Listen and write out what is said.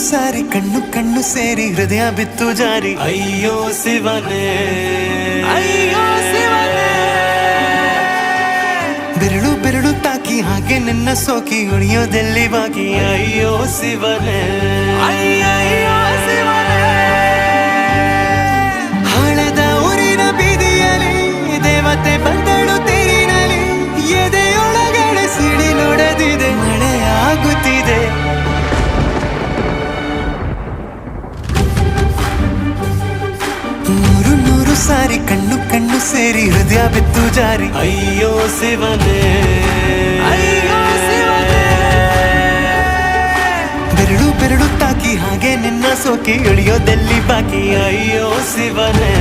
ಸಾರಿ ಕಣ್ಣು ಕಣ್ಣು ಸೇರಿ ಹೃದಯ ಬಿತ್ತು ಜಾರಿ ಅಯ್ಯೋ ಶಿವನೇ ಅಯ್ಯೋ ಶಿವನೇ ಬೆರಳು ಬೆರಳು ತಾಕಿ ಹಾಗೆ ನಿನ್ನ ಸೋಕಿ ಉಳಿಯೋದೆಲ್ಲಿ ಬಾಕಿ ಅಯ್ಯೋ ಶಿವನೇ ಅಯ್ಯಯ್ಯೋ ಶಿವನೇ ಹಳದ ಊರಿನ ಬೀದಿಯಲ್ಲಿ ದೇವತೆ ಬಂದಳು ತೇರಿನಲ್ಲಿ ಎದೆಯೊಳಗಡೆ ಸಿಡಿಲೊಡೆದಿದೆ ಮಳೆಯಾಗುತ್ತಿದೆ ನೂರು ನೂರು ಸಾರಿ ಕಣ್ಣು ಕಣ್ಣು ಸೇರಿ ಹೃದಯ ಬಿತ್ತು ಜಾರಿ ಅಯ್ಯೋ ಶಿವನೇ ಅಯ್ಯೋ ಶಿವನೇ ಬೆರಳು ಬೆರಳು ತಾಕಿ ಹಾಗೆ ನಿನ್ನ ಸೋಕಿ ಇಳಿಯೋದೆಲ್ಲಿ ಬಾಕಿ ಅಯ್ಯೋ ಶಿವನೇ